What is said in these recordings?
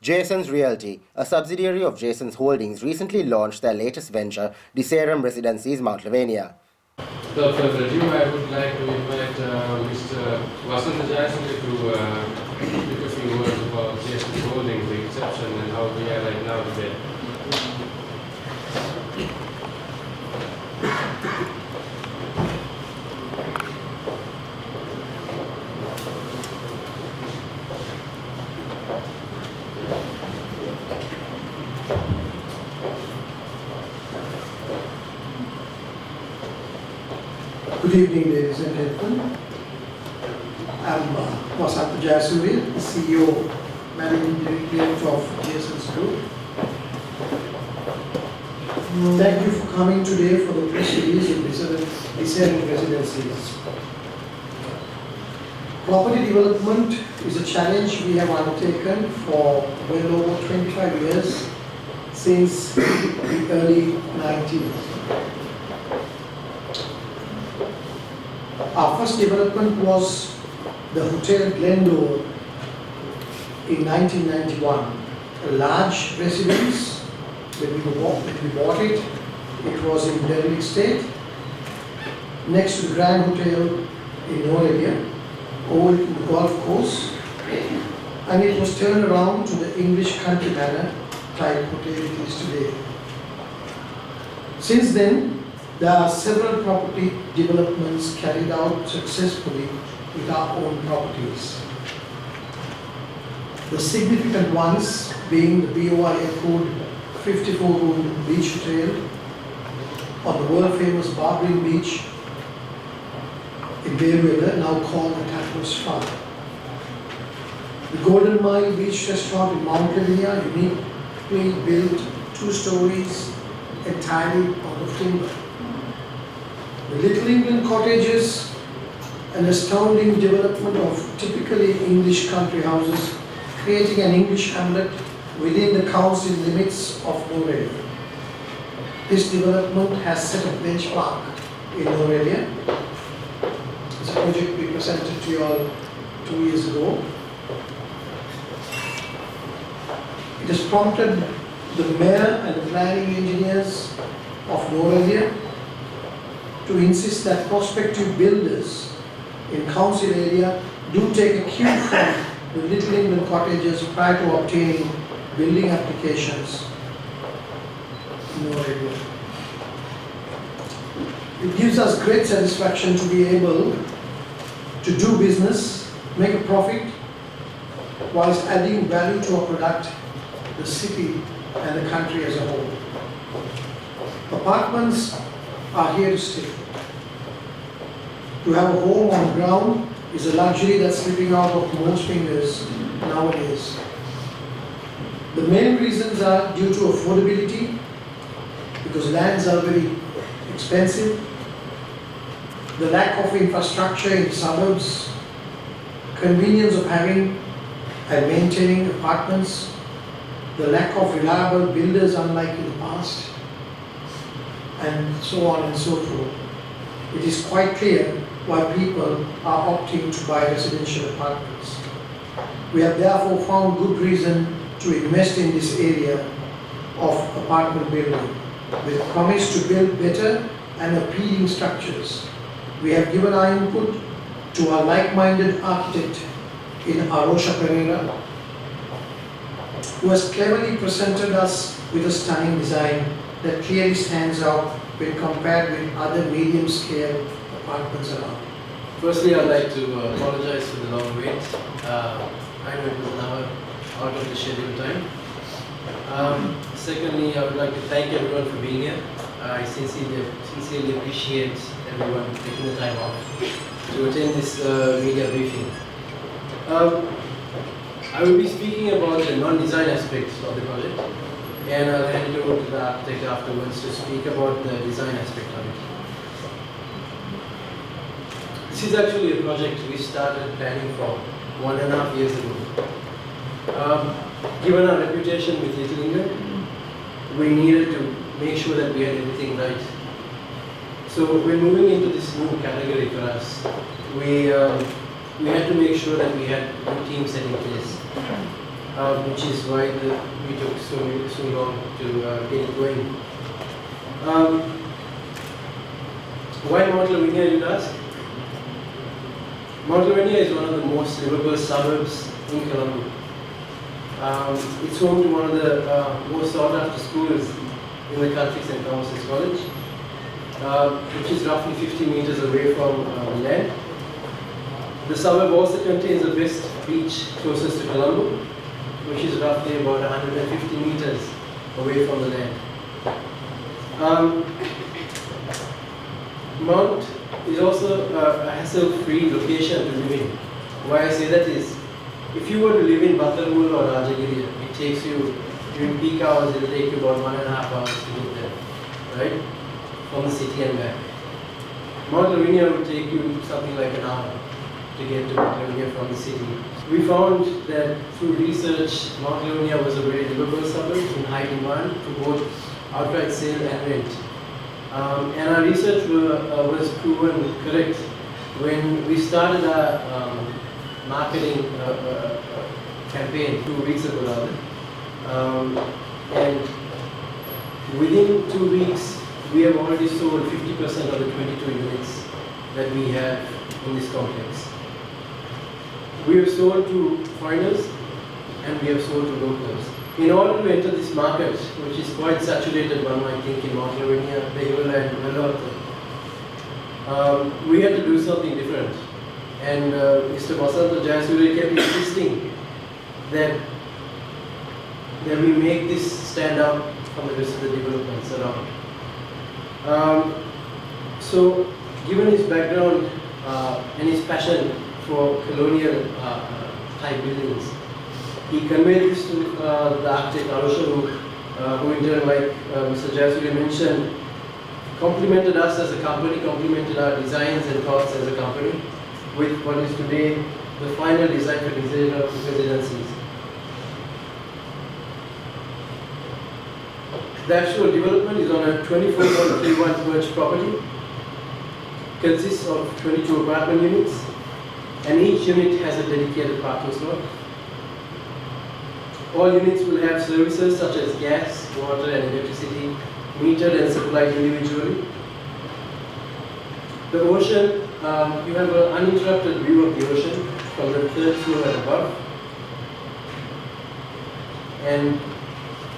Jaysons Realty, a subsidiary of Jaysons Holdings, recently launched their latest venture, the Saram Residencies, Mount Lavinia. Without further ado, I would like to invite Mr. Vasantha Jayasuriya to speak a few words about Jaysons Holdings, the inception, and how we are right now today. Good evening, ladies and gentlemen. I'm Vasantha Jayasuriya, the CEO, Managing Director of Jaysons Group. Thank you for coming today for the press release of Jaysons Residencies. Property development is a challenge we have undertaken for well over 25 years, since the early 90s. Our first development was the Hotel Glendor in 1991, a large residence. When we bought it, it was in derelict state, next to the Grand Hotel in Mount Lavinia, over to the golf course, and it was turned around to the English country manor type hotel it is today. Since then, there are several property developments carried out successfully with our own properties. The significant ones being the BOI approved 54-room beach hotel on the world famous Barbering Beach in Ironwood, now called the Tatler's Farm. The Golden Mile Beach Restaurant in Mount Lavinia, uniquely built 2 stories entirely out of timber. The Little England cottages, an astounding development of typically English country houses, creating an English hamlet within the council limits of Mount Lavinia. This development has set a benchmark in Mount Lavinia. It's a project we presented to you all 2 years ago. It has prompted the mayor and the planning engineers of Mount Lavinia to insist that prospective builders in council area do take a cue from the Little England cottages prior to obtaining building applications in our area. It gives us great satisfaction to be able to do business, make a profit, whilst adding value to our product, the city and the country as a whole. Apartments are here to stay. To have a home on the ground is a luxury that's slipping out of most fingers nowadays. The main reasons are due to affordability, because lands are very expensive, the lack of infrastructure in suburbs, convenience of having and maintaining apartments, the lack of reliable builders unlike in the past, and so on and so forth. It is quite clear why people are opting to buy residential apartments. We have therefore found good reason to invest in this area of apartment building with a promise to build better and appealing structures. We have given our input to our like-minded architect in Arosha Pereira, who has cleverly presented us with a stunning design that clearly stands out when compared with other medium-scale apartments around. Firstly, I'd like to apologize for the long wait. I know it was an hour out of the scheduled time. Secondly, I would like to thank everyone for being here. I sincerely appreciate everyone taking the time off to attend this media briefing. I will be speaking about the non-design aspects of the project, and I'll hand it over to the architect afterwards to speak about the design aspect of it. This is actually a project we started planning for 1.5 years ago. Given our reputation with Little England, we needed to make sure that we had everything right. So we're moving into this new category for us. We had to make sure that we had good team set in place. which is why we took so long to get it going. Why Mount Lavinia, you'd ask? Mount Lavinia is one of the most livable suburbs in Colombo. It's home to one of the most sought after schools in the country, St. Thomas's College, which is roughly 50 meters away from land. The suburb also contains the best beach closest to Colombo, which is roughly about 150 meters away from the land. Mount is also a hassle-free location to live in. Why I say that is, if you were to live in Batarmul or Rajagiri, it takes you, during peak hours, it will take you about 1.5 hours to get there, right? From the city and back. Mount Lavinia would take you something like an hour to get to Mount Lavinia from the city. We found that through research, Mount Lavinia was a very livable suburb in high demand for both outright sale and rent. And our research was proven correct when we started our marketing campaign 2 weeks ago rather. And within 2 weeks, we have already sold 50% of the 22 units that we have in this complex. We have sold to foreigners and we have sold to locals. In order to enter this market, which is quite saturated, one might think, in Mount Lavinia, Behula and Vasantha, we had to do something different. And Mr. Vasantha Jayasuriya kept insisting that we make this stand out from the rest of the developments around. So, given his background and his passion for colonial type buildings, he conveyed this to the architect Arosha, who in turn, like Mr. Jayasuriya mentioned, complimented us as a company, complimented our designs and thoughts as a company with what is today the final design for Jaysons Residencies. The actual development is on a 24.31 acre property, consists of 22 apartment units, and each unit has a dedicated parking slot. All units will have services such as gas, water and electricity, metered and supplied individually. The ocean, you have an uninterrupted view of the ocean from the 3rd floor and above. And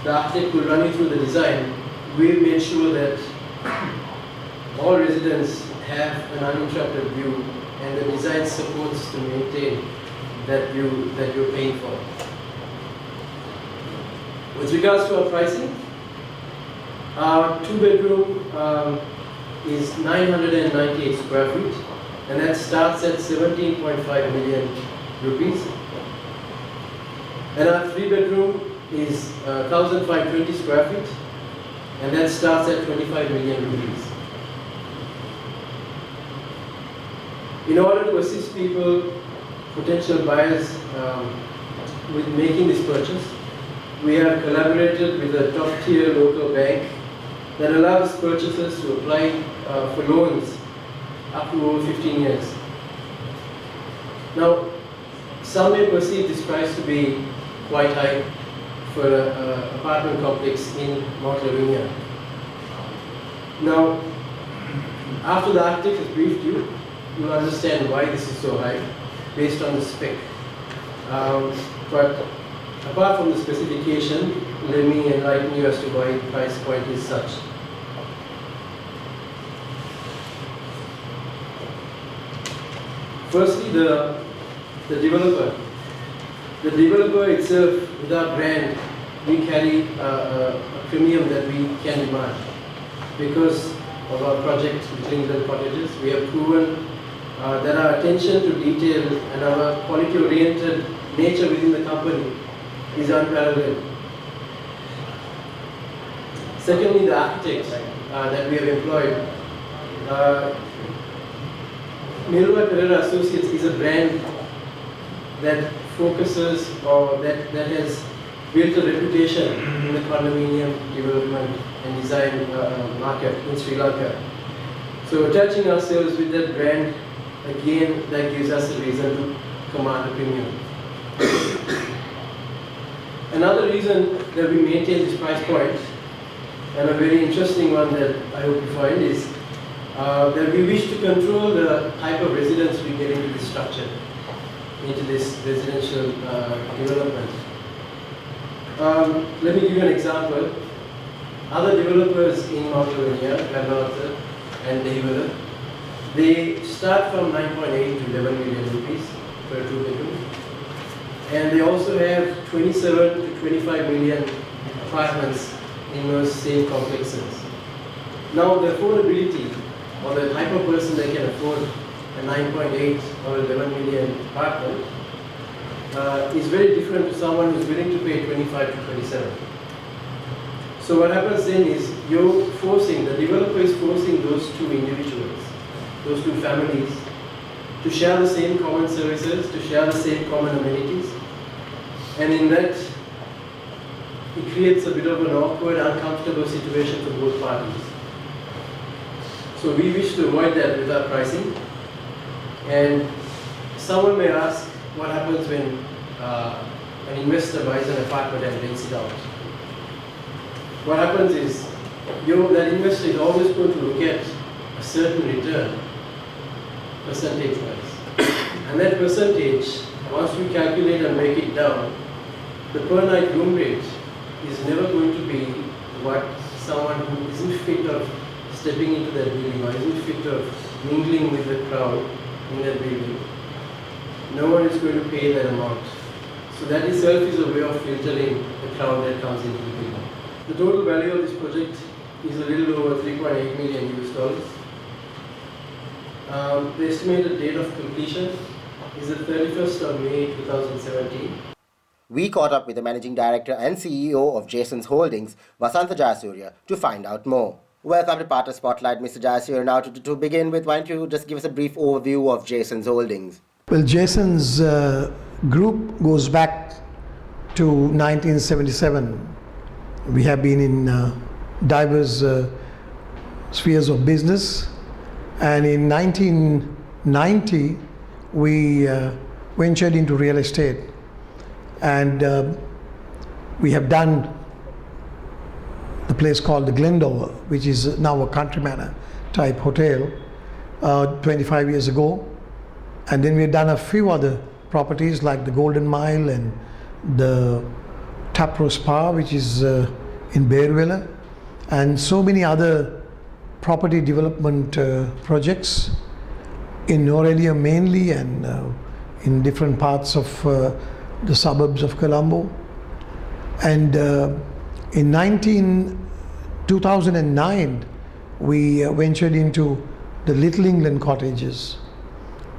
the architect will run you through the design. We made sure that all residents have an uninterrupted view, and the design supports to maintain that view that you're paying for. With regards to our pricing, our 2-bedroom is 998 square feet, and that starts at 17.5 million rupees. And our 3-bedroom is 1,520 square feet, and that starts at 25 million rupees. In order to assist people, potential buyers, with making this purchase, we have collaborated with a top-tier local bank that allows purchasers to apply for loans up to over 15 years. Now, some may perceive this price to be quite high for an apartment complex in Mount Lavinia. Now, after the architect has briefed you, you'll understand why this is so high based on the spec. But apart from the specification, let me enlighten you as to why the price point is such. Firstly, the developer. The developer itself, with our brand, we carry a premium that we can demand. Because of our project, Little Cottages, we have proven that our attention to detail and our quality-oriented nature within the company is unparalleled. Secondly, the architect that we have employed. Milroy Pereira Associates is a brand that focuses or that has built a reputation in the condominium development and design market in Sri Lanka. So attaching ourselves with that brand, again, that gives us a reason to command a premium. Another reason that we maintain this price point, and a very interesting one that I hope you find, is that we wish to control the type of residents we get into this structure, into this residential development. Let me give you an example. Other developers in Mount Lavinia, Vasantha and Ironwood, they start from 9.8 to 11 million rupees per 2-bedroom. And they also have 27 to 25 million apartments in those same complexes. Now the affordability, or the type of person that can afford a 9.8 or 11 million apartment is very different to someone who's willing to pay 25 to 27. So what happens then is the developer is forcing those two individuals, those two families, to share the same common services, to share the same common amenities. And in that, it creates a bit of an awkward, uncomfortable situation for both parties. So we wish to avoid that with our pricing. And someone may ask, what happens when an investor buys an apartment and rents it out? What happens is, that investor is always going to look at a certain return, percentage-wise. And that percentage, once we calculate and break it down, the per night room rate is never going to be what someone who isn't fit of stepping into that building or isn't fit of mingling with the crowd in that building. No one is going to pay that amount. So that itself is a way of filtering the crowd that comes into the building. The total value of this project is a little over 3.8 million US dollars. The estimated date of completion is the 31st of May 2017. We caught up with the Managing Director and CEO of Jaysons Holdings, Vasantha Jayasuriya, to find out more. Welcome to Partner Spotlight, Mr. Jayasuriya. Now, to begin with, why don't you just give us a brief overview of Jaysons Holdings? Well, Jaysons Group goes back to 1977. We have been in diverse spheres of business, and in 1990 we ventured into real estate, and we have done the place called the Glendower, which is now a Country Manor type hotel, 25 years ago. And then we've done a few other properties like the Golden Mile and the Tapro Spa, which is in Bearvilla, and so many other property development projects in Aurelia mainly, and in different parts of the suburbs of Colombo. And in 2009, we ventured into the Little England cottages,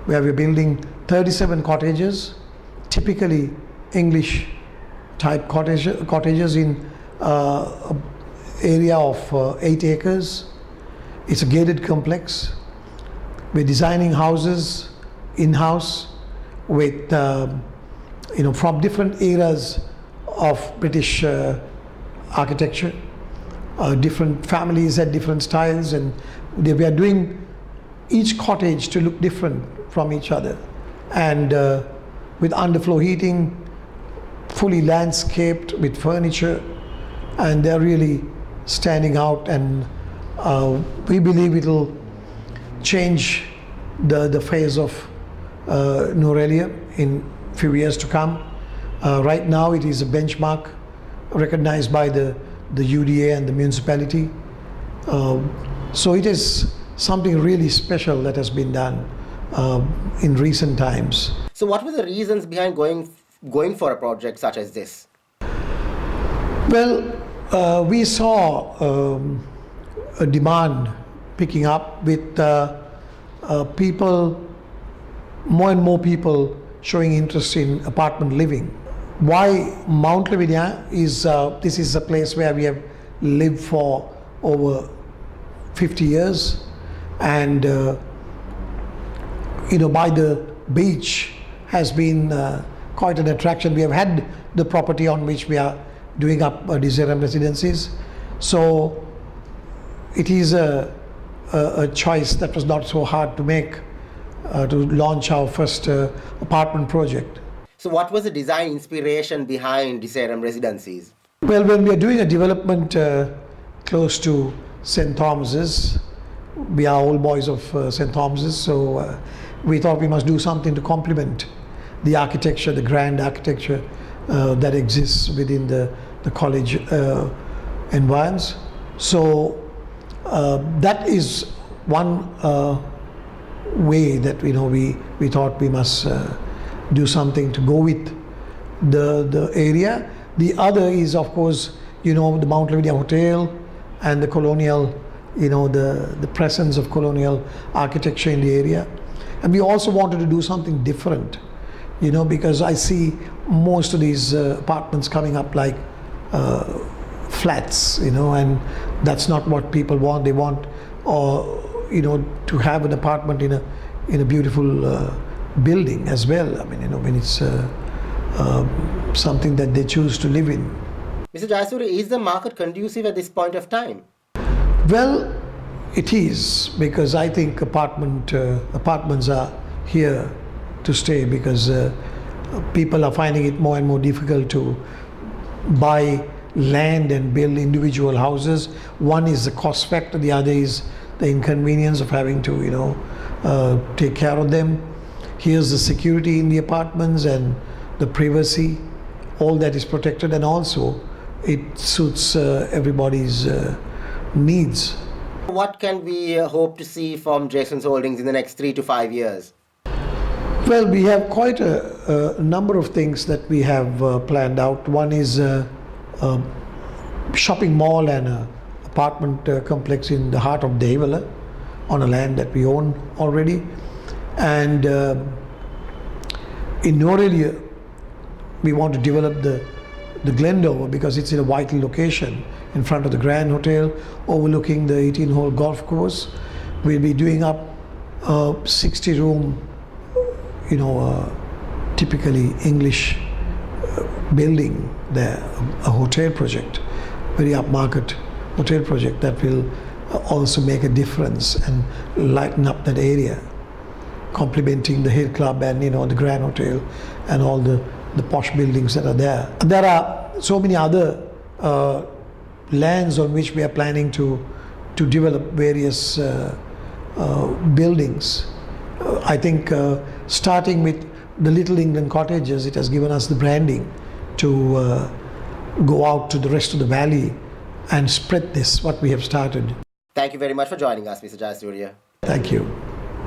where we're building 37 cottages, typically English type cottages in an area of 8 acres. It's a gated complex. We're designing houses in-house with from different eras of British architecture. Different families had different styles, and we are doing each cottage to look different from each other, and with underfloor heating, fully landscaped with furniture, and they're really standing out, and we believe it'll change the face of Aurelia in few years to come. Right now it is a benchmark recognized by the UDA and the municipality. So it is something really special that has been done in recent times. So what were the reasons behind going for a project such as this? Well, we saw a demand picking up with people, more and more people showing interest in apartment living. Why Mount Lavinia is, this is a place where we have lived for over 50 years, and by the beach has been quite an attraction. We have had the property on which we are doing up Saram Residencies, so it is a choice that was not so hard to make to launch our first apartment project. So So what was the design inspiration behind the Saram Residencies? Well, when we are doing a development close to St. Thomas's, we are all boys of St. Thomas's, so we thought we must do something to complement the architecture, the grand architecture that exists within the college environs. So that is one way that we thought we must do something to go with the area. The other is, of course, the Mount Lavinia Hotel and the colonial, the presence of colonial architecture in the area. And we also wanted to do something different, because I see most of these apartments coming up like flats, and that's not what people want. They want, to have an apartment in a beautiful building as well. I mean, when it's something that they choose to live in. Mr. Jayasuriya, is the market conducive at this point of time? Well, it is, because I think apartments are here to stay, because people are finding it more and more difficult to buy land and build individual houses. One is the cost factor, the other is the inconvenience of having to take care of them. Here's the security in the apartments and the privacy, all that is protected, and also it suits everybody's needs. What can we hope to see from Jaysons Holdings in the next 3 to 5 years? Well, we have quite a number of things that we have planned out. One is a shopping mall and an apartment complex in the heart of Devala on a land that we own already. And in Norelia, we want to develop the Glendower, because it's in a vital location in front of the Grand Hotel, overlooking the 18-hole golf course. We'll be doing up 60-room, typically English building there, a hotel project, very upmarket hotel project that will also make a difference and lighten up that area, complementing the Hill Club and the Grand Hotel and all the posh buildings that are there. There are so many other lands on which we are planning to develop various buildings. I think starting with the Little England cottages, it has given us the branding to go out to the rest of the valley and spread this, what we have started. Thank you very much for joining us, Mr. Jayasuriya. Thank you.